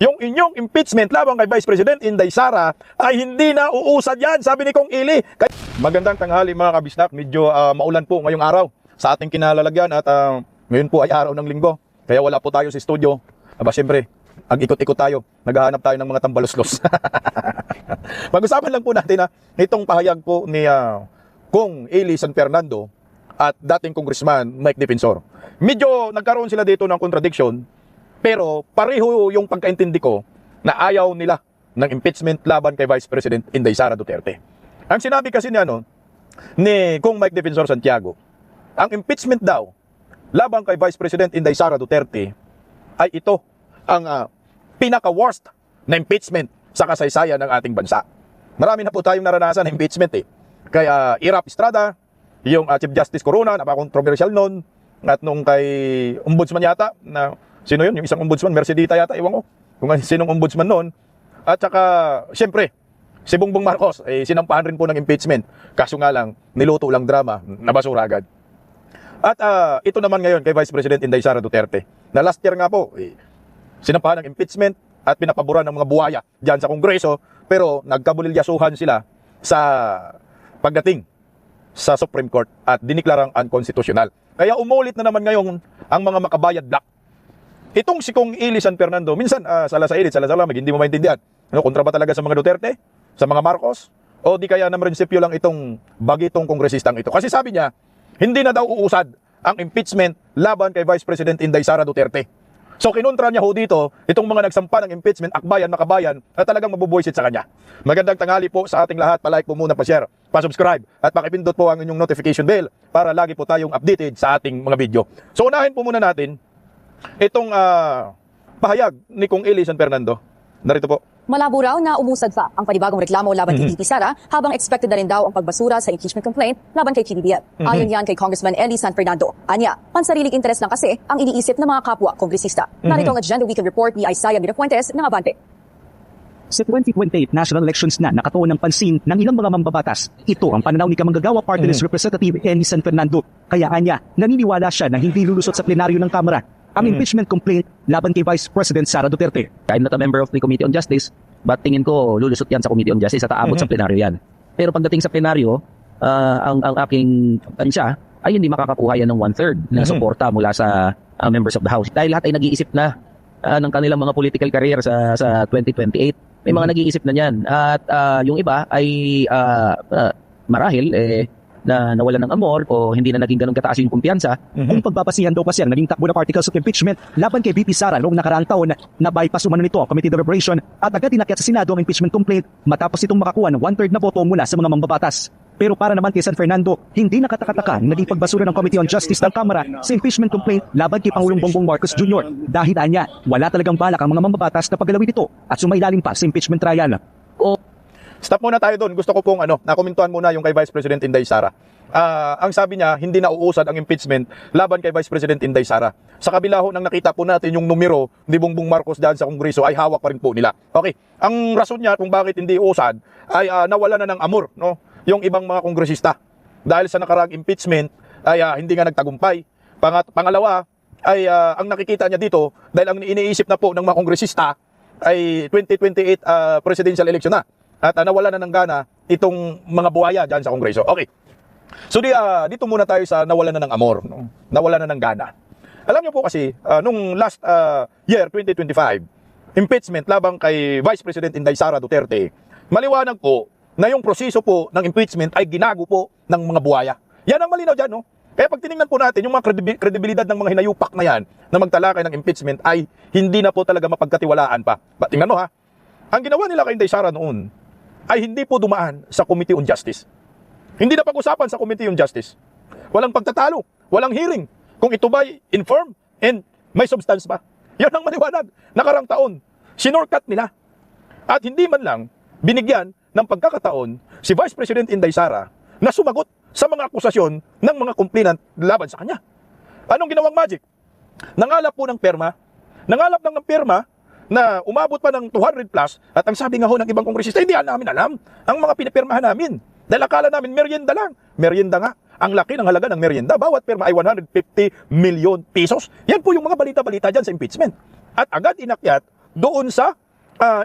yung inyong impeachment laban kay Vice President Inday Sara ay hindi na uusad yan, sabi ni Kong Ili. Magandang tanghali mga kabisnak, medyo maulan po ngayong araw sa ating kinalalagyan at ngayon po ay araw ng linggo, kaya wala po tayo sa studio. Siyempre, ikot-ikot tayo, naghahanap tayo ng mga tambaluslos. Pag-usapan lang po natin itong pahayag po ni Kong Eli San Fernando at dating Congressman Mike Defensor. Medyo nagkaroon sila dito ng contradiction, pero pareho yung pagkaintindi ko na ayaw nila ng impeachment laban kay Vice President Inday Sara Duterte. Ang sinabi kasi ni Kong Mike Defensor Santiago, ang impeachment daw laban kay Vice President Inday Sara Duterte ay ito ang pinaka-worst na impeachment sa kasaysayan ng ating bansa. Marami na po tayong naranasan na impeachment Kaya Irap Estrada, yung Chief Justice Corona, napaka-controversial noon. At nung kay Ombudsman yata, na sino yun? Yung isang Ombudsman, Mercedita yata, iwan ko. Kung sinong Ombudsman noon. At saka, siyempre, si Bongbong Marcos, sinampahan rin po ng impeachment. Kaso nga lang, niluto lang drama, nabasura agad. At ito naman ngayon kay Vice President Inday Sara Duterte, na last year nga po, sinampahan ng impeachment at pinapaboran ng mga buhaya dyan sa Kongreso, pero nagkabulilyasuhan sila sa pagdating sa Supreme Court at diniklarang unconstitutional. Kaya umulit na naman ngayon ang mga makabayad black. Itong si Kong Eli San Fernando, minsan salasailit, salasalamig, hindi mo maintindihan. Kontra ba talaga sa mga Duterte? Sa mga Marcos? O di kaya na prinsipyo lang itong bagitong kongresistang ito? Kasi sabi niya, hindi na daw uusad ang impeachment laban kay Vice President Inday Sara Duterte. So kinontra niya dito, itong mga nagsampa ng impeachment, akbayan, makabayan, na talagang mabubuisit sa kanya. Magandang tanghali po sa ating lahat. Pa-like po muna, pa-share, pa-subscribe, at pakipindot po ang inyong notification bell para lagi po tayong updated sa ating mga video. So unahin po muna natin itong pahayag ni Kong Eli San Fernando. Narito po. Malabo raw na umusad pa ang panibagong reklamo laban kay VP Sara, habang expected na rin daw ang pagbasura sa impeachment complaint laban kay PBBM. Ayon yan kay Congressman Eli San Fernando. Anya, pansariling interes lang kasi ang iniisip ng mga kapwa kongresista. Narito ang Agenda Weekend Report ni Isaiah Mirafuentes ng Abante. Sa 2028 national elections na nakatuon ng pansin ng ilang mga mambabatas, ito ang pananaw ni Kamanggagawa Party List Representative Eli San Fernando. Kaya anya, naniniwala siya na hindi lulusot sa plenaryo ng Kamara ang impeachment complaint laban kay Vice President Sara Duterte. I'm not a member of the Committee on Justice, but tingin ko lulusot yan sa Committee on Justice at aabot sa plenaryo yan. Pero pagdating sa plenaryo, ang aking ansya ay hindi makakakuha yan ng 1/3 na suporta mula sa members of the House. Dahil lahat ay nag-iisip na ng kanilang mga political career sa 2028. May mga nag-iisip na niyan. At yung iba ay marahil na nawalan ng amor o hindi na naging ganun kataas yung kumpiyansa. Kung pagbabasihan daw kasi ang naging takbo na particles of impeachment laban kay VP Sara noong nakaraang taon na bypass umano nito ang Committee Deliberation at agad inakyat sa Senado ang impeachment complaint matapos itong makakuha ng 1/3 na boto mula sa mga mambabatas. Pero para naman kay San Fernando, hindi nakatakataka na naging pagbasura ng Committee on Justice ng Kamara sa impeachment complaint laban kay Pangulong Bongbong Marcos Jr. Dahil anya, wala talagang balak ang mga mambabatas na paggalawin ito at sumailalim pa sa impeachment trial. Stop muna tayo doon. Gusto ko pong nakomentuhan muna yung kay Vice President Inday Sara. Ang sabi niya, hindi na uusad ang impeachment laban kay Vice President Inday Sara. Sa kabila ho nang nakita po natin yung numero ni Bongbong Marcos dyan sa Kongreso ay hawak pa rin po nila. Okay, ang rason niya kung bakit hindi uusad ay nawala na ng amor yung ibang mga kongresista. Dahil sa nakaraang impeachment ay hindi nga nagtagumpay. Pangalawa ay ang nakikita niya dito dahil ang iniisip na po ng mga kongresista ay 2028 presidential election na. At nawala na ng gana itong mga buhaya dyan sa Kongreso. Okay. So dito muna tayo sa nawalan na ng amor, nawalan na ng gana. Alam niyo po kasi, nung last year, 2025, impeachment labang kay Vice President Inday Sara Duterte, maliwanag po na yung proseso po ng impeachment ay ginago po ng mga buhaya. Yan ang malinaw dyan, Kaya pag tinignan po natin, yung mga kredibilidad ng mga hinayupak na yan na magtalakay ng impeachment ay hindi na po talaga mapagkatiwalaan pa. Tingnan mo ang ginawa nila kay Inday Sara noon ay hindi po dumaan sa Committee on Justice. Hindi na pag-usapan sa Committee on Justice. Walang pagtatalo, walang hearing. Kung ito ba'y informed and may substance pa. Yan ang maliwanag. Nakarang taon, sinorkat nila. At hindi man lang binigyan ng pagkakataon si Vice President Inday Sara na sumagot sa mga akusasyon ng mga complainant laban sa kanya. Anong ginawang magic? Nangalap po ng perma. Nangalap ng perma na umabot pa ng 200 plus at ang sabi nga ho ng ibang kongresista, hindi namin alam ang mga pinipirmahan namin. Dahil akala namin merienda lang. Merienda nga. Ang laki ng halaga ng merienda. Bawat perma ay 150 million pesos. Yan po yung mga balita-balita dyan sa impeachment. At agad inakyat doon sa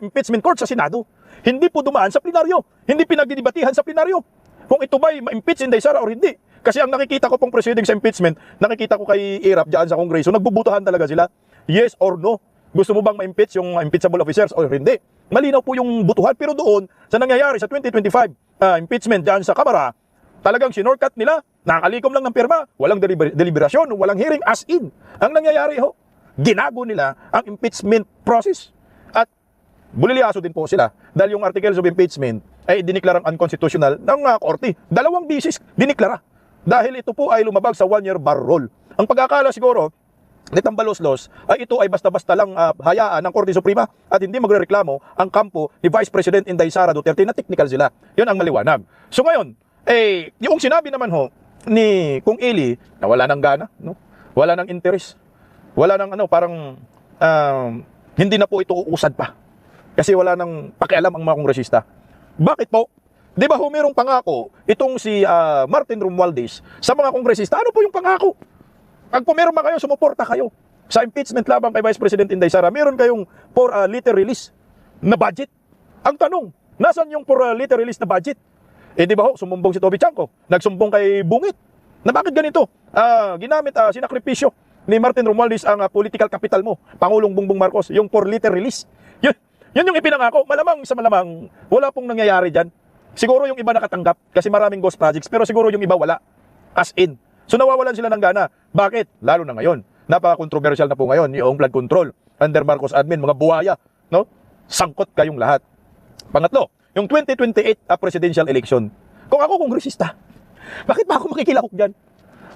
impeachment court sa Senado. Hindi po dumaan sa plenaryo. Hindi pinagdidebatihan sa plenaryo. Kung ito ba'y ma-impeach Inday Sara or hindi. Kasi ang nakikita ko pong proceeding sa impeachment, nakikita ko kay Irap dyan sa Kongreso, nagbubutuhan talaga sila. Yes or no? Gusto mo bang ma-impeach yung impeachable officers or hindi? Malinaw po yung butuhan. Pero doon, sa nangyayari sa 2025 impeachment dyan sa Kamara, talagang sinorkat nila, nakakalikom lang ng pirma, walang deliberasyon, walang hearing, as in. Ang nangyayari ho, ginago nila ang impeachment process. At bulilyaso din po sila dahil yung articles of impeachment ay diniklarang unconstitutional ng korte. 2 bisis diniklara dahil ito po ay lumabag sa 1-year bar rule. Ang pagkakala siguro ni Tambaloslos ay ito ay basta-basta lang hayaan ng Korte Suprema at hindi magrereklamo ang kampo ni Vice President Inday Sara Duterte na technical sila. Yun ang maliwanag. So ngayon, yung sinabi naman ho ni Kung Eli na wala nang gana, no? Wala nang interest, wala nang parang hindi na po ito uusad pa. Kasi wala nang pakialam ang mga kongresista. Bakit po? Di ba merong pangako itong si Martin Romualdez sa mga kongresista? Ano po yung pangako? Pag pumirma kayo, sumuporta kayo sa impeachment laban kay Vice President Inday Sara, meron kayong for liter release na budget. Ang tanong, nasan yung for liter release na budget? Di ba sumumbong si Toby Chanco, nagsumbong kay Bungit, na bakit ganito? Ginamit, sinakripisyo ni Martin Romualdez ang political capital mo, Pangulong Bongbong Marcos, yung for liter release. Yun yung ipinangako. Malamang sa malamang, wala pong nangyayari dyan. Siguro yung iba nakatanggap kasi maraming ghost projects, pero siguro yung iba wala. As in. So nawawalan sila ng gana. Bakit? Lalo na ngayon. Napaka-controversial na po ngayon yung flood control under Marcos admin, mga buhaya, no? Sangkot kayong lahat. Pangatlo, yung 2028 presidential election. Kung ako kongresista, bakit ba ako makikilahok dyan?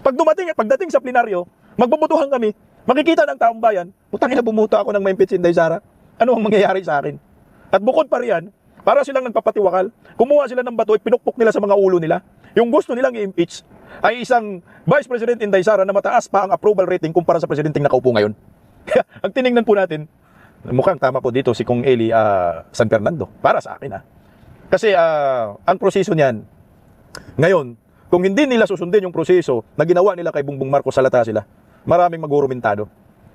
Pagdating sa plenaryo, magbubutuhan kami, makikita ng taong bayan, putang ina, bumuto ako ng ma-impeach Inday Sara. Ano ang mangyayari sa akin? At bukod pa riyan, para silang nagpapatiwakal, kumuha sila ng bato, pinukpok nila sa mga ulo nila. Yung gusto nilang i-impeach ay isang Vice President Inday Sara na mataas pa ang approval rating kumpara sa presidenteng nakaupo ngayon. Kaya, ang tiningnan po natin, mukhang tama po dito si Kung Eli San Fernando, para sa akin. Kasi ang proseso niyan, ngayon, kung hindi nila susundin yung proseso na ginawa nila kay Bongbong Marcos, salata sila, maraming magurumentado.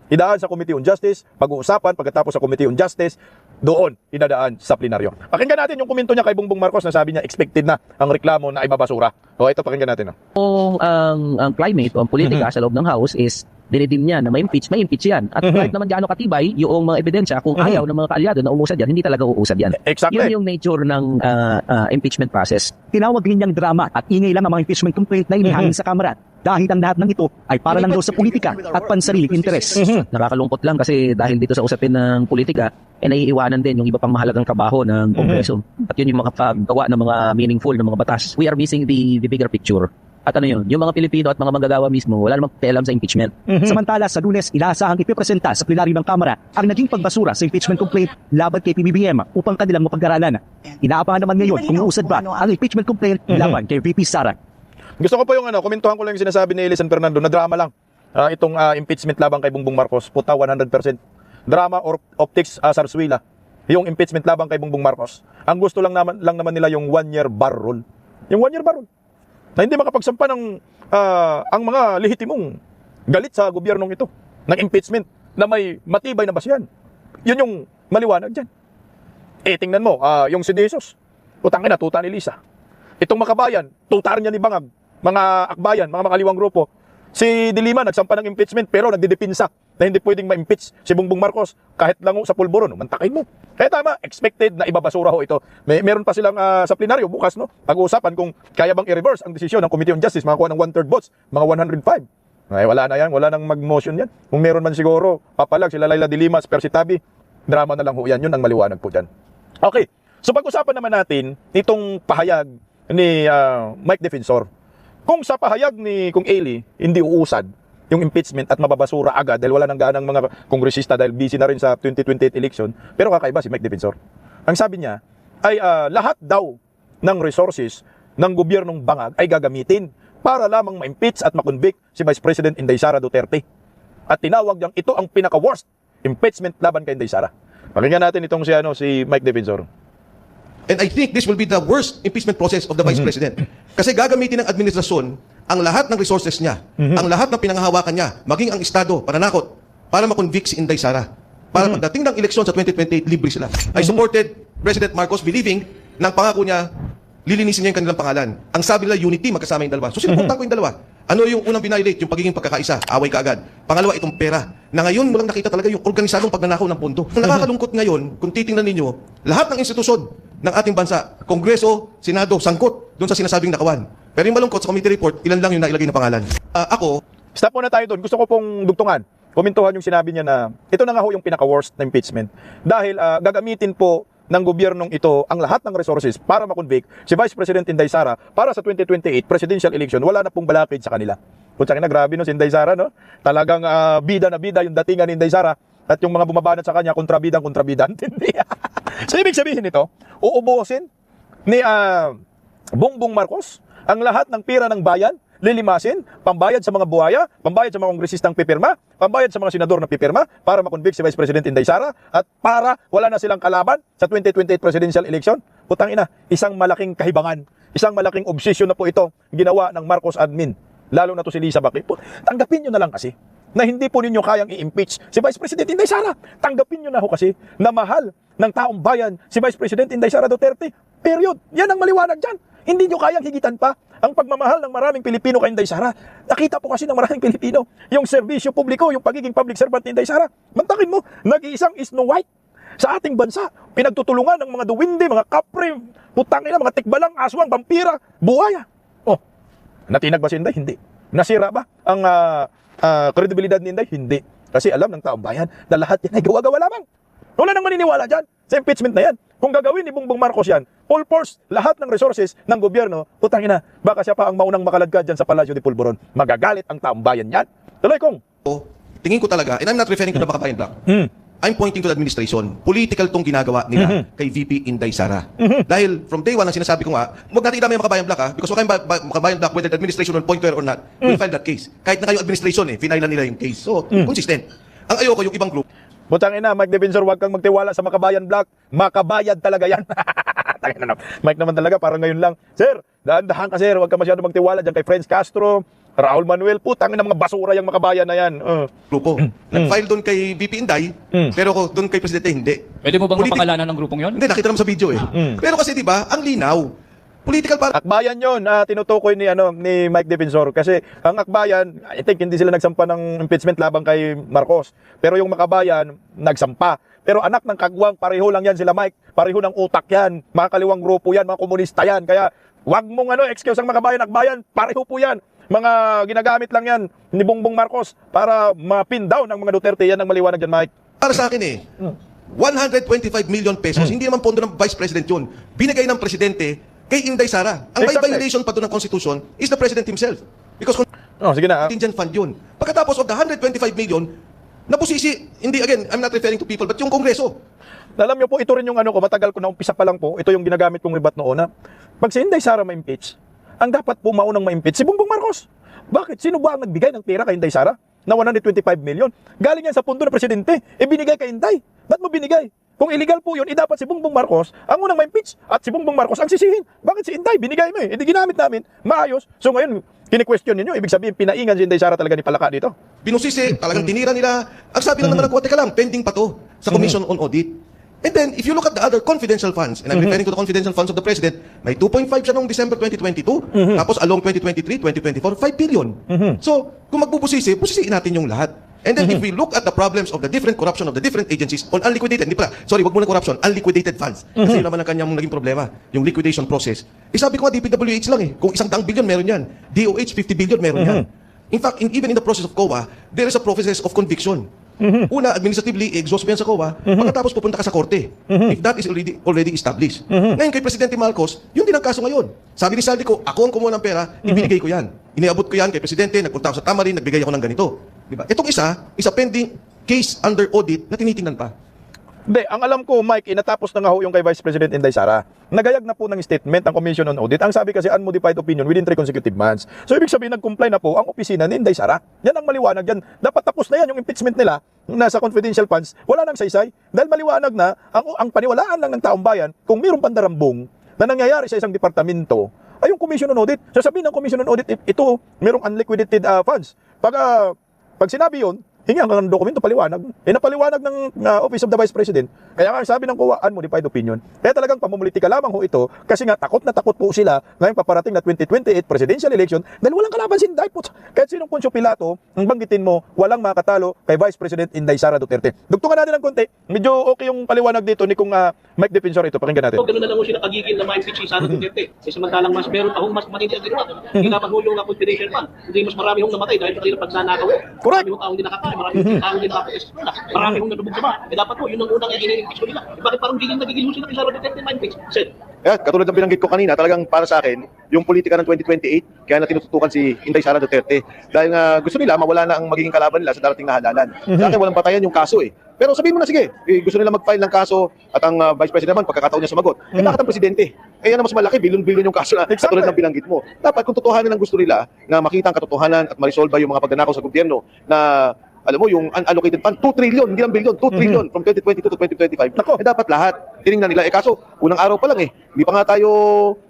Idaan sa Committee on Justice, pag-uusapan, pagkatapos sa Committee on Justice, doon, idadaan sa plenaryo. Pakinggan natin yung komento niya kay Bongbong Marcos na sabi niya, expected na ang reklamo na ibabasura. O ito, pakinggan natin. Kung ang climate o ang politika sa loob ng House is dinidim niya na ma-impeach yan. At kahit naman gaano katibay yung mga ebidensya, kung ayaw ng mga kaalyado na umusad yan, hindi talaga uusad yan. Exactly. Yun yung nature ng impeachment process. Tinawag din niyang drama at ingay lang ang mga impeachment complaint na inihangin sa Kamara dahil ang lahat ng ito ay para lang daw sa politika at pansariling interes. Nakakalungkot lang kasi dahil dito sa usapin ng politika, naiiwanan din yung iba pang mahalagang trabaho ng Kongreso. At yun yung mga paggawa ng mga meaningful ng mga batas. We are missing the bigger picture. At ano yun, yung mga Pilipino at mga manggagawa mismo, wala namang pakialam sa impeachment. Samantala, sa Lunes, inaasahang ipipresenta sa plenaryo ng Kamara ang naging pagbasura sa impeachment complaint laban kay PBBM upang kanilang mapag-aralan. Inaabangan naman ngayon kung uusad ba ang impeachment complaint laban kay VP Sara. Gusto ko po yung komentuhan ko lang yung sinasabi ni Eli San Fernando na drama lang. Itong impeachment laban kay Bongbong Marcos, puta 100%. Drama or optics sarswila. Yung impeachment laban kay Bongbong Marcos. Ang gusto lang naman nila yung 1-year bar rule. Yung 1-year bar rule. Na hindi makapagsampa ng ang mga lehitimong galit sa gobyernong ito ng impeachment na may matibay na basihan. Yun yung maliwanag dyan. Tingnan mo, yung si Jesus, utangin na, tuta ni Lisa. Itong Makabayan, tutar niya ni Bangag, mga akbayan, mga makaliwang grupo. Si Dilima, nagsampa ng impeachment pero nagdidepinsa na hindi pwedeng ma-impeach si Bongbong Marcos kahit lango sa pulburon. Mantakin mo. Kaya tama, expected na ibabasura ho ito. Meron pa silang sa plenaryo bukas, no? Pag-uusapan kung kaya bang i-reverse ang desisyon ng Committee on Justice, makakuha ng 1/3 votes, mga 105. Wala na yan, wala nang mag-motion yan. Kung meron man siguro, papalag sila Laila de Lima, Percy Tabi, drama na lang ho yan. Yun ang maliwanag po dyan. Okay, so pag-usapan naman natin itong pahayag ni Mike Defensor. Kung sa pahayag ni Kung Eli, hindi uusad yung impeachment at mababasura agad dahil wala nang ganang mga kongresista dahil busy na rin sa 2028 election, pero kakaiba si Mike Defensor. Ang sabi niya ay lahat daw ng resources ng gobyernong Bangag ay gagamitin para lamang ma-impeach at ma-convict si Vice President Inday Sara Duterte. At tinawag niyang ito ang pinaka-worst impeachment laban kay Inday Sara. Pakinggan natin itong si Mike Defensor. And I think this will be the worst impeachment process of the Vice President. Kasi gagamitin ng administrasyon ang lahat ng resources niya, ang lahat ng pinanghahawakan niya, maging ang Estado, pananakot, para makonvict si Inday Sara. para pagdating ng eleksyon sa 2028, libre sila. I supported President Marcos believing ng pangako niya, lilinisin niya yung kanilang pangalan. Ang sabi nila, unity, magkasama yung dalawa. So, sinuportan ko yung dalawa. Ano yung unang binilate? Yung pagiging pagkakaisa, away kaagad. Pangalawa, itong pera. Na ngayon mo lang nakita talaga yung organisadong pagnanakaw ng pondo. Ang nakakalungkot ngayon, kung titingnan ninyo, lahat ng institusyon ng ating bansa, Kongreso, Senado, sangkot doon sa sinasabing nakawan. Pero yung malungkot sa committee report, ilan lang yung nailagay na pangalan. Ako, Stop muna tayo doon. Gusto ko pong dugtungan. Komentuhan yung sinabi niya na ito na nga ho yung pinaka-worst na impeachment. Dahil gagamitin po ng gobyernong ito ang lahat ng resources para makonvict si Vice President Inday Sara para sa 2028 presidential election. Wala na pong balakid sa kanila. Putsang na grabe no si Inday Sara, no? Talagang bida na bida yung datingan ni Inday Sara at yung mga bumabanat sa kanya kontrabidang. Hindi. So ibig sabihin nito, uubusin ni Bongbong Marcos ang lahat ng pira ng bayan, lilimasin, pambayad sa mga buhaya, pambayad sa mga kongresistang pipirma, pambayad sa mga senador na pipirma para makonvict si Vice President Inday Sara at para wala na silang kalaban sa 2028 presidential election. Putang ina, isang malaking kahibangan, isang malaking obsession na po ito ginawa ng Marcos admin, lalo na to si Lisa Bakit. Tanggapin nyo na lang kasi na hindi po ninyo kayang i-impeach si Vice President Inday Sara. Tanggapin nyo na ho kasi na mahal ng taong bayan si Vice President Inday Sara Duterte. Period. Yan ang maliwanag dyan. Hindi nyo kayang higitan pa ang pagmamahal ng maraming Pilipino kay Inday Sara. Nakita po kasi ng maraming Pilipino yung serbisyo publiko, yung pagiging public servant ni Inday Sara. Mantakin mo, nag-iisang Snow White sa ating bansa. Pinagtutulungan ng mga duwindi, mga kapre, putangina, mga tikbalang, aswang, vampira, buhaya. Oh, natinag ba si Inday? Hindi. Nasira ba ang kredibilidad ni Inday? Hindi. Kasi alam ng taong bayan na lahat yan ay gawa-gawa lamang. Wala nang maniniwala dyan sa impeachment na yan. Kung gagawin ni Bongbong Marcos yan, full force, lahat ng resources ng gobyerno, putangina, baka siya pa ang maunang makaladkad dyan sa Palasyo de Pulburon. Magagalit ang taong bayan yan. Tuloy kong. tingin ko talaga, and I'm not referring to the Makabayan Bloc, I'm pointing to the administration. Political tong ginagawa nila kay VP Inday Sara. Dahil from day one, ang sinasabi ko nga, huwag natin idamay ang Makabayan Bloc because wag kayong Makabayan Bloc, whether the administration will point to it or not, will file that case. Kahit na kayo administration, finailan nila yung case. So, consistent. Ang ayoko, yung ibang group, Butang ina, Mike Defensor, huwag kang magtiwala sa Makabayan Block. Makabayad talaga yan. Tangina na. Mike naman talaga, parang ngayon lang. Sir, dahan-dahan ka sir, huwag ka masyado magtiwala dyan kay Friends Castro, Raul Manuel, putang ina mga basura yung Makabayan na yan. grupo. Nag-file doon kay VP Inday, pero doon kay Presidente hindi. Pwede mo bang mapakalanan ng grupong yon? Hindi, nakita naman sa video eh. Pero kasi di ba, ang linaw. Political para Akbayan yun, tinutukoy ni Mike Defensor kasi ang Akbayan, I think hindi sila nagsampa ng impeachment labang kay Marcos. Pero yung Makabayan, nagsampa. Pero anak ng kagwang, pareho lang yan sila Mike. Pareho ng utak yan. Mga kaliwang grupo yan, mga komunista yan. Kaya wag mong excuse ang Makabayan, Akbayan, pareho po yan. Mga ginagamit lang yan ni Bongbong Marcos para mapin down ng mga Duterte. Yan ang maliwanag dyan, Mike. para sa akin 125 million pesos, hindi naman pondo ng Vice President yun. Binigay ng Presidente kay Inday Sara. Ang may Exactly. violation pa doon ng Constitution is the President himself. Because Sige na. contingent fund yun. Pagkatapos of the 125 million, nabusisi, hindi again, I'm not referring to people, but yung Kongreso. Alam niyo po, ito rin yung ko, matagal ko na umpisa pa lang po, ito yung ginagamit kong ribat noon na pag si Inday Sara ma-impeach, ang dapat po maunang ma-impeach si Bongbong Marcos. Bakit? Sino ba ang nagbigay ng pera kay Inday Sara na 125 million? Galing yan sa pundo ng Presidente, binigay kay Inday. Ba't mo binigay? Kung illegal po yun, dapat si Bongbong Marcos ang unang ma-impeach at si Bongbong Marcos ang sisihin. Bakit si Inday? Binigay mo hindi ginamit namin. Maayos. So ngayon, kini-question ninyo, ibig sabihin, pinaingan si Inday Sara talaga ni Palaka dito. Binusisi, talagang tinira nila. Ang sabi lang naman ng teka lang, pending pa to sa Commission on Audit. And then, if you look at the other confidential funds, and I'm referring to the confidential funds of the President, may 2.5 siya noong December 2022, tapos along 2023, 2024, 5 billion. So, kung magbubusisi, busisiin natin yung lahat. And then, if we look at the problems of the different corruption of the different agencies on unliquidated, hindi pala, sorry, wag muna corruption, unliquidated funds. Kasi yun naman ang kanyang naging problema, yung liquidation process. Sabi ko nga, DPWH lang kung 100 billion meron yan. DOH, 50 billion meron yan. In fact, even in the process of COA, there is a process of conviction. Una, administratively, i-exhaust mo yan sa COA, pagkatapos pupunta ka sa korte. If that is already established. Ngayon, kay Presidente Marcos, yun din ang kaso ngayon. Sabi ni Saldi ko, ako ang kumuha ng pera, ibinigay ko yan. Iniabot ko yan kay Presidente, nagpunta ako sa Tamarin, nagbigay ako ng ganito. Diba? Itong isa pending case under audit na tinitingnan pa. Hindi, ang alam ko, Mike, natapos na nga ho yung kay Vice President Inday Sara. Nagayag na po ng statement ang Commission on Audit. Ang sabi kasi unmodified opinion within 3 consecutive months. So ibig sabihin, nag-comply na po ang opisina ni Inday Sara. Yan ang maliwanag yan. Dapat tapos na yan yung impeachment nila nasa confidential funds. Wala nang saysay. Dahil maliwanag na ang paniwalaan lang ng taong bayan kung mayroong pandarambong na nangyayari sa isang departamento ay yung Commission on Audit. Sasabihin ng Commission on Audit, ito mayroong unliquidated funds. Pag sinabi yun, hingan ka ng dokumento, paliwanag. Napaliwanag ng Office of the Vice President. Kaya nga sabi ng COA, unmodified opinion. Kaya talagang pamumulitika lamang ho ito kasi nga takot na takot po sila ngayong paparating na 2028 presidential election dahil walang kalaban si Inday. Kahit sinong Poncio Pilato, ang banggitin mo, walang makatalo kay Vice President Inday Sara Duterte. Dugtungan natin ng konti. Medyo okay yung paliwanag dito ni kung Mike Defensor ito. Pakinggan natin. Ganun na lang mo siya nakagigil na ma-impeach si Sara Duterte. Samantalang mas meron pa mas matindi ang ginawa. Hinapan ho yung confidential fund. Hindi mas marami hong namatay dahil sa kanila pagnanakaw. Correct. Marami hong taong hindi nakakain. Marami hong taong hindi nakakain sa eskwela. Marami hong nalubog sa bahay. Dapat po, yun ang unang i-impeach ko nila. Bakit parang nagigil ho sila kay Sara Duterte ma-impeach? Sir, Katulad ng binanggit ko kanina, talagang para sa akin, yung politika ng 2028, kaya na tinututukan si Inday Sara Duterte. Dahil nga gusto nila, mawala na ang magiging kalaban nila sa darating na halalan. Sa akin, walang patayan yung kaso eh. Pero sabihin mo na, sige, gusto nila mag-file ng kaso at ang Vice President naman, pagkakataon niya sumagot. Bakit ang Presidente? Yan ang mas malaki, bilyon-bilyon yung kaso na katulad ng binanggit mo. Dapat kung totohanan ang gusto nila, na makita ang katotohanan at marisolba yung mga pagnanakaw sa gobyerno na alam mo, yung unallocated fund, 2 trillion, hindi lang billion, 2 trillion from 2022 to 2025. Dapat lahat, tinignan nila. Kaso, unang araw pa lang hindi pa nga tayo,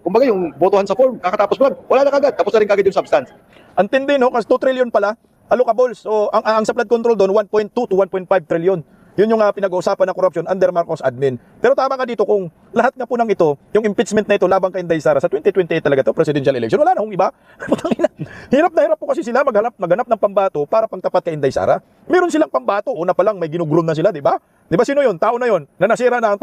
kumbaga yung botohan sa form, kakatapos pa lang, wala na kagad, tapos na rin kagad yung substance. Ang tindi, no? Kasi 2 trillion pala, allocables. So, ang sa flood control doon, 1.2 to 1.5 trillion. Yun yung pinag-uusapan ng corruption under Marcos admin. Pero tama ka dito kung lahat nga po ng ito, yung impeachment na ito labang kay Inday Sara sa 2028 talaga to presidential election. Wala na hong iba. Hirap na hirap po kasi sila maghanap ng pambato para pangtapat kay Inday Sara. Meron silang pambato, una pa lang may ginugroom na sila, di ba? Di ba sino yun? Tao na yun, na nasira na ang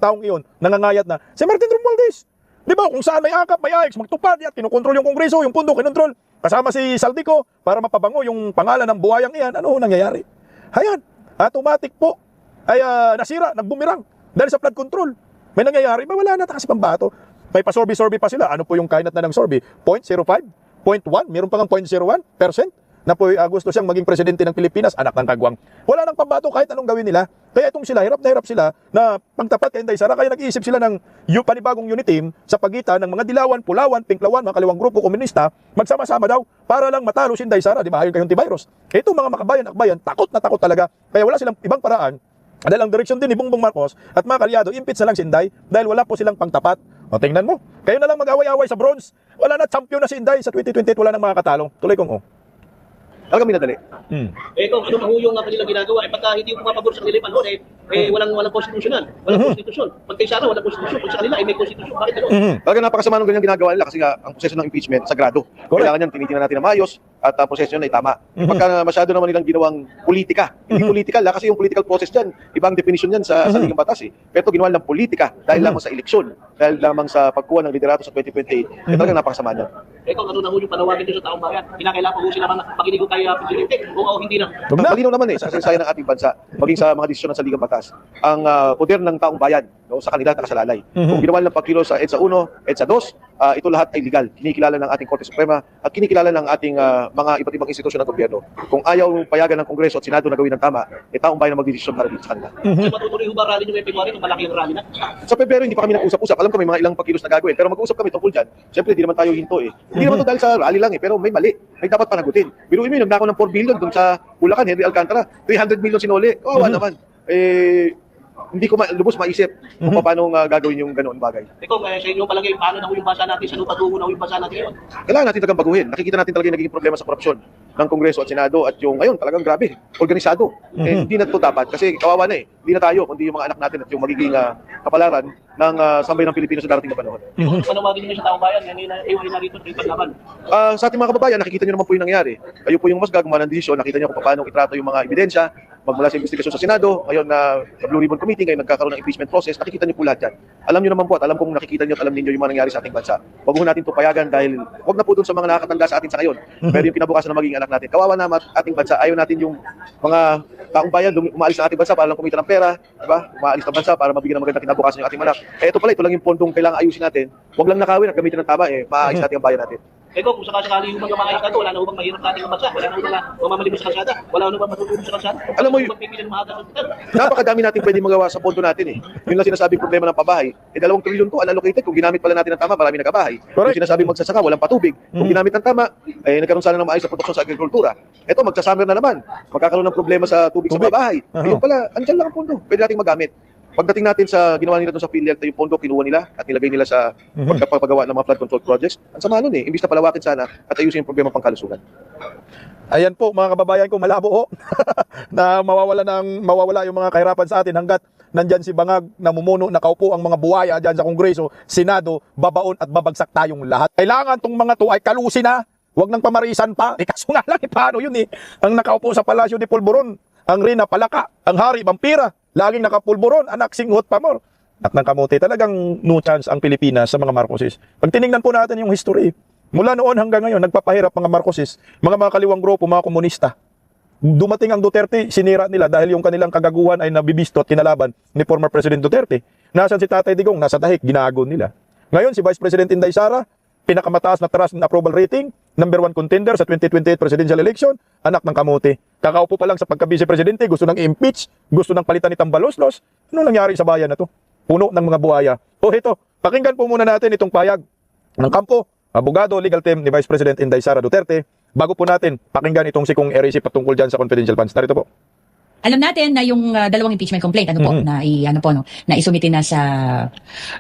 taong iyon, nangangayat na. Si Martin Romualdez. Di ba? Kung saan may akap, may AX, magtupad, at kinukontrol yung Kongreso, yung pundo, kinontrol. Kasama si Saldico para mapabango yung pangalan ng buhayang iyan. Ano nangyayari? Hayan, automatic po ay nasira, nagbumirang dahil sa flood control. May nangyayari ba? Wala na kasi pambato. May pa-sorby pa sila. Ano po yung kainat na ng sorby? 0.05? 0.1? Meron pa nga 0.01% na po gusto siyang maging presidente ng Pilipinas, anak ng kagwang. Wala nang pambato kahit anong gawin nila. Kaya itong sila, hirap na hirap sila na pangtapat kay Inday Sara. Kaya nag-iisip sila ng panibagong unit team sa pagitan ng mga dilawan, pulawan, pinklawan, mga kaliwang grupo, komunista, magsama-sama daw para lang matalo si Inday Sara. Di ba? Ayon kay Hontiveros. Itong mga makabayan, akbayan, takot na takot talaga. Kaya wala silang ibang paraan. Dahil ang direksyon din ni Bongbong Marcos at mga kalyado, impeach na lang si Inday dahil wala po silang pangtapat. O tingnan mo, kayo na lang mag-away-away sa bronze. Wala na, champion na si Inday sa 2028, wala nang makakatalo. Tuloy kong Talagang minadali. kung ano mahuyong nga kanilang ginagawa, pagka hindi yung pumapagod sa kanila panahon, walang konstitusyonan. Walang konstitusyon. Pag kay Sara, walang konstitusyon. Kung sa kanila, may konstitusyon. Bakit gano'n? Talagang napakasama ng ganyan ginagawa nila kasi nga ang proseso ng impeachment sagrado. Kailangan yan, tinitingnan natin na maayos at ang proseso yun ay tama. Pagka masyado naman nilang ginawang politika, hindi political kasi yung political process dyan, ibang definition yan sa ligang batas Pero ito ginawa ng politika dahil lamang sa eleksyon, dahil lamang sa pagkuha ng liderato sa 2028, talagang napakasama niyan. Kung ano na yung panawagan nyo sa taong bayan, kinakailangan po sila pag-inigo kay Presidente, o hindi na. Malinaw naman sa kasaysayan ng ating bansa, maging sa mga desisyon ng saligang batas, ang poder ng taong bayan sa kanila nakasalalay. Kung ginawa ng pagkilos sa EDSA 1, EDSA 2, ito lahat ay legal. Kinikilala ng ating Korte Suprema at kinikilala ng ating mga iba't ibang institusyon ng gobyerno. Kung ayaw payagan ng Kongreso at Senado na gawin ng tama, taong bayan ang magdedesisyon para dito sa kanila. Matutuloy ba rally nyo may February kung malaki yung rally na? Sa Pebrero hindi pa kami nag-usap-usap. Alam ko may mga ilang pagkilos na gagawin, pero mag-usap kami tungkol dyan. Siyempre, hindi naman tayo hinto Hindi naman to dahil sa rally lang pero may mali. May dapat panagutin. Biruin mo yun, nagnakaw ng 4 billion dun sa Bulacan, Henry Alcantara. 300 million sinuli. Kawawa naman. Hindi ko lubos maisip kung paano gagawin yung ganoon bagay. Kung sa inyo palagay, paano na yung bansa natin, sa patungo na yung bansa natin yun? Kailangan natin talagang baguhin. Nakikita natin talaga yung naging problema sa korupsyon ng Kongreso at Senado at yung ngayon talagang grabe, organisado. Hindi na ito dapat kasi kawawa na Hindi na tayo, kundi yung mga anak natin at yung magiging kapalaran ng sambayan ng Pilipino sa darating na panahon. Panawagin niyo sa taong bayan, yan ay narito ng paglaban. Sa ating mga kababayan, nakikita nyo naman po yung nangyari. Kayo po yung mas gagawa ng desisyon, nakita nyo kung paano itrato yung mga ebidensya, magmula sa investigasyon sa Senado, ngayon na sa Blue Ribbon Committee, ngayon nagkakaroon ng impeachment process, nakikita nyo po lahat yan. Alam nyo naman po at alam kong nakikita nyo at alam ninyo yung mga nangyari sa ating bansa. Huwag mo natin ito payagan dahil huwag na po dun sa mga nakakatanda sa atin sa ngayon. Pero yung kinabukasan ng magiging anak natin. Kawawa na ating bansa. Ayaw natin yung mga taong bayan umaalis sa ating bansa para lang kumita ng pera, diba? Umaalis ng bansa para mabigyan ng magandang kinabukasan yung ating anak. Ito pala, ito lang yung pondong kailangan ayusin natin. Huwag lang nakawin at gamitin ng tama, maayos natin ang bayan natin. Kung sakasakali yung mga maayos nato, wala na ubang mahirap natin ang bansa, wala na ubang mamalimos sa kalsada, wala na ubang matutulog sa kalsada. Alam mo, napakadami natin pwede magawa sa pondo natin Yun lang sinasabing problema ng pabahay. 2 trilyon to unallocated. Kung ginamit pala natin ng tama, marami nagkabahay. Kung sinasabing magsasaka, walang patubig. Kung ginamit ng tama, nagkaroon sana ng maayos sa produksyon sa agrikultura. Ito, magsasummer na naman. Magkakaroon ng problema sa tubig sa pabahay. Yun pala, andyan lang ang pondo. Pwede nating magamit. Pagdating natin sa ginawa nila doon sa PhilHealth, yung pondo kinuha nila at nilagay nila sa pagpapagawa ng mga flood control projects. Ang sama nun Imbis na palawakin sana at ayusin yung problema pangkalusugan. Ayan po mga kababayan ko, malabo ho na mawawala yung mga kahirapan sa atin hanggat nandyan si Bangag, namumuno, nakaupo ang mga buhaya dyan sa Kongreso, Senado, babaon at babagsak tayong lahat. Kailangan tong mga to ay kalusin na, huwag nang pamarisan pa. Kaso nga lang, paano yun Ang nakaupo sa Palasyo de Polvoron, ang Rina Palaka, ang Hari Vampira, laging nakapulburon, anak singhot pa more. At ng kamote, talagang no chance ang Pilipinas sa mga Marcoses. Pag tinignan po natin yung history, mula noon hanggang ngayon, nagpapahirap mga Marcoses, mga kaliwang grupo, mga komunista. Dumating ang Duterte, sinira nila dahil yung kanilang kagaguhan ay nabibisto at kinalaban ni former President Duterte. Nasaan si Tatay Digong? Nasa dahig, ginago nila. Ngayon, si Vice President Inday Sara, pinakamataas na trust and approval rating, #1 contender sa 2028 presidential election, anak ng kamote. Kakaupo pa lang sa pagka-vice presidente, gusto nang i-impeach, gusto nang palitan ni Tambaloslos. Ano nangyari sa bayan na to? Puno ng mga buhaya. O ito, pakinggan po muna natin itong payag ng kampo, abogado, legal team ni Vice President Inday Sara Duterte. Bago po natin pakinggan itong sikong RAC patungkol dyan sa confidential funds. Narito po. Alam natin na yung dalawang impeachment complaint na isumite na sa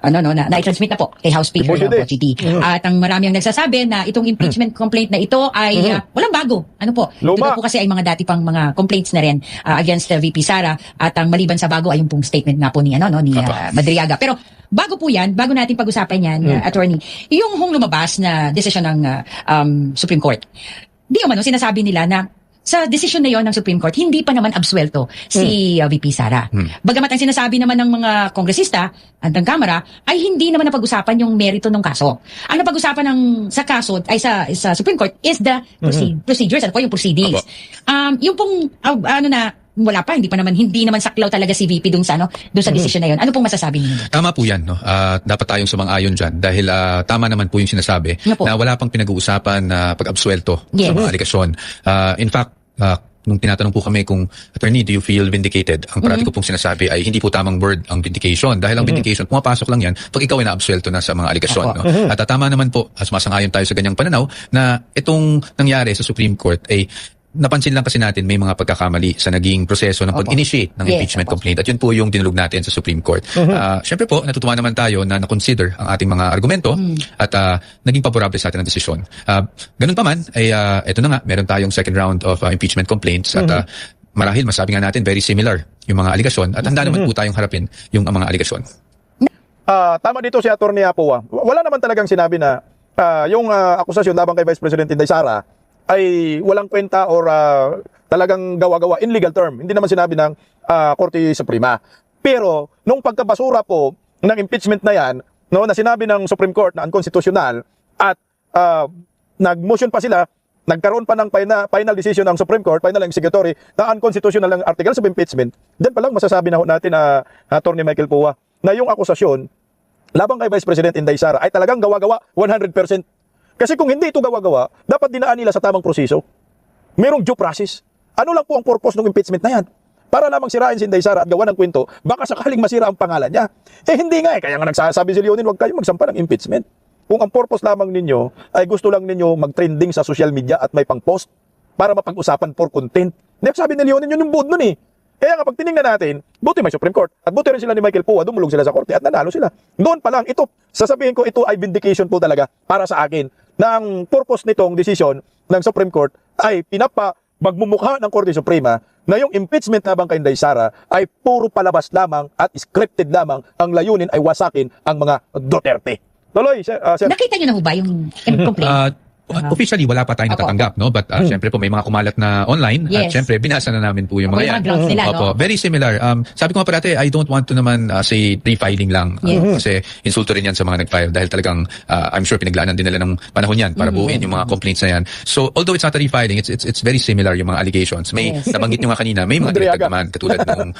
na i-transmit na po kay House Speaker Bochidi. At ang marami ang nagsasabi na itong impeachment complaint na ito ay walang bago. Ito daw po kasi ay mga dati pang mga complaints na rin against VP Sara, at ang maliban sa bago ay yung pong statement nga po ni Madriaga. Pero bago po yan, bago natin pag-usapan yan, attorney, yung lumabas na desisyon ng Supreme Court. Di sinasabi nila na sa desisyon na yon ng Supreme Court, hindi pa naman absuelto si VP Sara. Bagamat ang sinasabi naman ng mga kongresista at ng Kamara ay hindi naman napag-usapan yung merito ng kaso. Ang napag-usapan sa kaso ay sa Supreme Court is the procedures, yung proceedings. Yung pong wala pa, hindi naman saklaw talaga si VP dun sa desisyon na yon. Ano pong masasabi niyo? Tama po yan, no? Dapat tayong sumang-ayon dyan dahil tama naman po yung sinasabi na wala pang pinag-uusapan na pag-absuelto sa mga aligasyon. In fact, nung tinatanong po kami kung, attorney, do you feel vindicated? Ang parati ko pong sinasabi ay hindi po tamang word ang vindication. Dahil ang vindication, pumapasok lang yan pag ikaw ay naabsuelto na sa mga aligasyon. No? At tama naman po, as masang-ayon tayo sa ganyang pananaw, na itong nangyari sa Supreme Court ay napansin lang kasi natin may mga pagkakamali sa naging proseso ng pag-initiate ng impeachment complaint, at yun po yung dinulog natin sa Supreme Court. Siyempre po, natutuwa naman tayo na na-consider ang ating mga argumento at naging favorable sa atin ang desisyon. Ganun pa man, ay eto na nga, meron tayong second round of impeachment complaints at marahil masabi nga natin very similar yung mga aligasyon at handa naman po tayong harapin yung mga aligasyon. Tama dito si Atty. Apo. Wala naman talagang sinabi na yung akusasyon laban kay Vice President Inday Sara ay walang kwenta or talagang gawa-gawa in legal term. Hindi naman sinabi ng Korte Suprema. Pero nung pagkabasura po ng impeachment na yan, na sinabi ng Supreme Court na unconstitutional at nag-motion pa sila, nagkaroon pa ng final decision ng Supreme Court, final executory, na unconstitutional ng articles of impeachment, then pa lang masasabi na natin na Atty. Michael Pua na yung akusasyon labang kay Vice President Inday Sara ay talagang gawa-gawa 100%. Kasi kung hindi ito gawa-gawa, dapat dinaan nila sa tamang proseso. Merong due process. Ano lang po ang purpose ng impeachment na yan? Para lamang sirain si Inday Sara at gawa ng kwento, baka sakaling masira ang pangalan niya. Hindi nga kaya nga nagsasabi si Leonin, huwag kayong magsampa ng impeachment. Kung ang purpose lamang ninyo ay gusto lang ninyo mag-trending sa social media at may pang-post para mapag-usapan for content. Sabi ni Leonin, yun yung bood nun Kaya nga pag tinignan natin, buti may Supreme Court at buti rin sila ni Michael Pua, dumulog sila sa korte at nanalo sila. Doon pa lang, sasabihin ko, ito ay vindication po talaga para sa akin na ang purpose nitong decision ng Supreme Court ay magmumukha ng Korte Suprema na yung impeachment laban kay Inday Sara ay puro palabas lamang at scripted lamang. Ang layunin ay wasakin ang mga Duterte. Tuloy, sir. Nakita niyo na ho ba yung complaint? Officially, wala pa tayong natatanggap, no? But syempre po, may mga kumalat na online. At syempre, binasa na namin po yung mga yan. Grounds nila, Opo, very similar. Sabi ko nga parati, I don't want to naman say pre-filing lang. Kasi insulto rin yan sa mga nag-file dahil talagang, I'm sure pinaglaanan din nila ng panahon yan para buuin yung mga complaints na yan. So, although it's not a refiling, it's very similar yung mga allegations. May nabanggit nyo nga kanina, may mga dinagdag naman katulad ng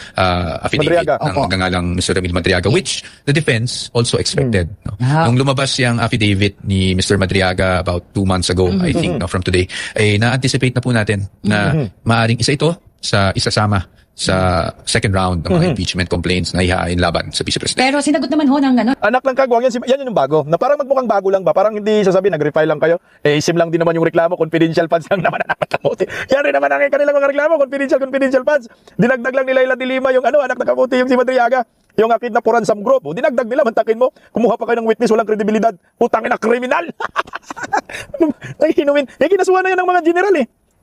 affidavit ng magangalang Mr. Ramil Madriaga, which the defense also expected. No? Nung lumabas yung affidavit ni Mr. Madriaga about 2 months ago, I think, from today, ay na-anticipate na po natin na maaring isa ito sa isasama sa second round ng mga impeachment complaints na ihain laban sa Vice President. Pero sinagot naman ho ng Anak ng kagwang, yan yung bago. Na parang magmukhang bago lang ba? Parang hindi sasabihin, nag-refile lang kayo. Isim lang din naman yung reklamo, confidential funds lang naman anak ng kamote. Yan rin naman ang kanilang mga reklamo, confidential funds. Dinagdag lang nila Ila de Lima yung anak ng kamote, yung si Madriaga. Yung akid na po ransom group, dinagdag nila, mantakin mo, kumuha pa kayo ng witness, walang kredibilidad, utangin na kriminal. Ay, hinumin. Kinasuhan na yan ng mga general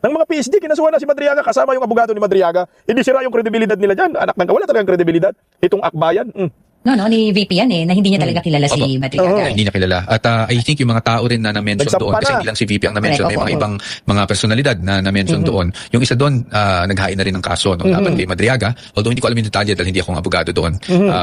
ng mga PSD, kinasuhan na si Madriaga kasama yung abogado ni Madriaga. Hindi sira yung kredibilidad nila dyan. Anak ng wala talagang kredibilidad. Itong akbayan. No, ni VP yan na hindi niya talaga kilala si Opo. Madriaga. Hindi niya kilala. At I think yung mga tao rin na na-mention Nagsampa doon, kasi na. hindi lang si VP ang na-mention, may Correct, mga opo. ibang mga personalidad na na-mention doon. Yung isa doon, naghain na rin ng kaso laban kay Madriaga. Although hindi ko alam yung detalye dahil hindi akong abogado doon.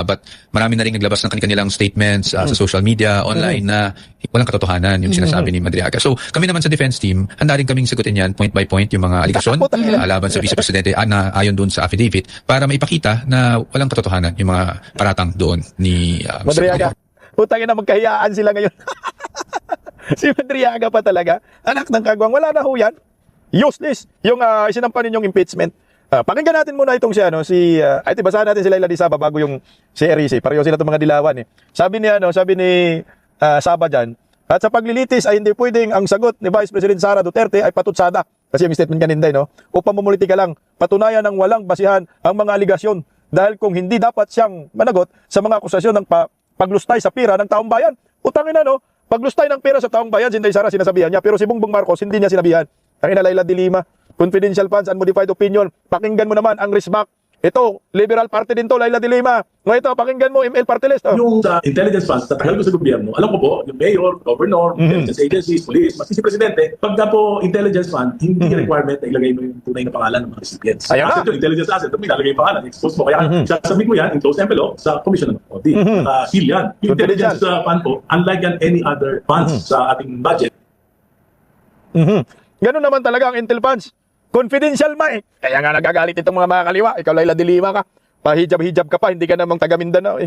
But marami na rin naglabas ng kanilang statements sa social media, online na walang katotohanan yung sinasabi ni Madriaga. So kami naman sa defense team, handa rin kaming sagutin yan point by point yung mga aligasyon laban sa Vice Presidente na ayon doon sa affidavit para maipakita na walang katotohanan yung mga paratang doon ni Madriaga. Putangin na magkahiyaan sila ngayon. Si Madriaga pa talaga. Anak ng kagwang. Wala na ho yan. Useless. Yung isinampa ninyong impeachment. Pakinggan natin muna itong ay basahan natin sila Ladisaba bago yung si Erice. Pareho sila itong mga dilawan Sabi ni Saba dyan, at sa paglilitis ay hindi pwedeng ang sagot ni Vice President Sara Duterte ay patutsada. Kasi yung statement kanina upang mamuliti ka lang, patunayan ng walang basihan ang mga aligasyon. Dahil kung hindi dapat siyang managot sa mga akusasyon ng paglustay sa pira ng taong bayan. Utangin paglustay ng pira sa taong bayan, si Inday Sara sinasabihan niya, pero si Bongbong Marcos hindi niya sinabihan. Ang Laila de Lima, confidential funds, unmodified opinion. Pakinggan mo naman ang RISMAC. Ito, Liberal Party din to, Laila de Lima. Ito, pakinggan mo, ML Party List. Yung sa intelligence funds, tatagal ko sa gobyerno, alam ko po, yung mayor, governor, intelligence agencies, police, mas si presidente, pagka po intelligence fund, hindi requirement na ilagay mo yung tunay na pangalan ng mga recipients. Ayan Asset yun, intelligence asset, may lalagay yung pangalan, expose mo. Kaya sasabit mo yan, enclosed envelope, sa Commission of Audit. Seal yan. Yung intelligence fund po, unlike yan any other funds sa ating budget, Ganun naman talaga ang Intel funds. Confidential Kaya nga nagagalit itong mga kaliwa. Ikaw, Laila de Lima ka. Pahijab-hijab ka pa, hindi ka namang taga Mindanao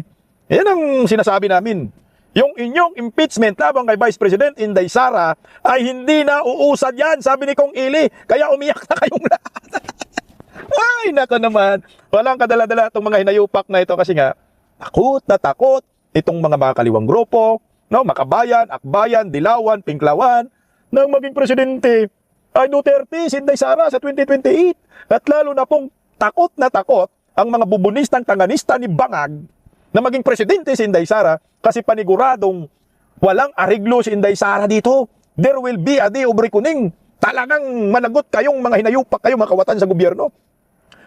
Yan ang sinasabi namin. Yung inyong impeachment labang kay Vice President Inday Sara ay hindi na uusad yan, sabi ni Kong Ili. Kaya umiyak na kayong lahat. Ay, nako naman. Walang kadala-dala itong mga hinayupak na ito kasi nga, takot na takot itong mga kaliwang grupo, Makabayan, Akbayan, Dilawan, Pinklawan, nang maging presidente ay Duterte, si Inday Sara sa 2028. At lalo na pong takot na takot ang mga bubunistang tanganista ni Bangag na maging presidente si Inday Sara kasi paniguradong walang ariglo si Inday Sara dito. There will be a day of reckoning. Talagang managot kayong mga hinayupak, kayong mga kawatan sa gobyerno.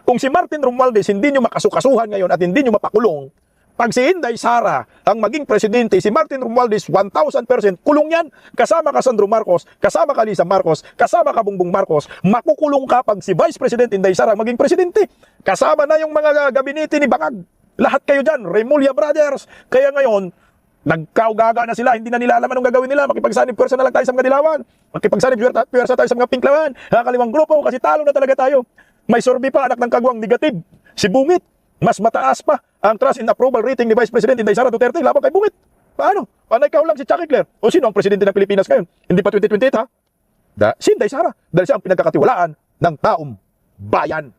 Kung si Martin Romualdez hindi nyo makasukasuhan ngayon at hindi nyo mapakulong, pag si Inday Sara ang maging presidente, si Martin Romualdez 1,000% kulong yan. Kasama ka Sandro Marcos, kasama ka Lisa Marcos, kasama ka Bongbong Marcos, makukulong ka pag si Vice President Inday Sara ang maging presidente. Kasama na yung mga gabinete ni Bangag. Lahat kayo dyan, Remulla Brothers. Kaya ngayon, nagkaugaga na sila, hindi na nila alam anong gagawin nila. Makipagsanib pwersa na lang tayo sa mga Dilawan. Makipagsanib pwersa tayo sa mga Pinklawan. Nakakaliwang grupo kasi talo na talaga tayo. May survey pa, anak ng kagwang negative. Si Bungit, mas mataas pa ang trust in approval rating ni Vice President Inday Sara Duterte laban kay Bungit. Paano? Panay ikaw lang si Chucky Claire. O sino ang presidente ng Pilipinas ngayon? Hindi pa 2028 ha? Si Inday Sara. Dahil siya ang pinagkakatiwalaan ng taong bayan.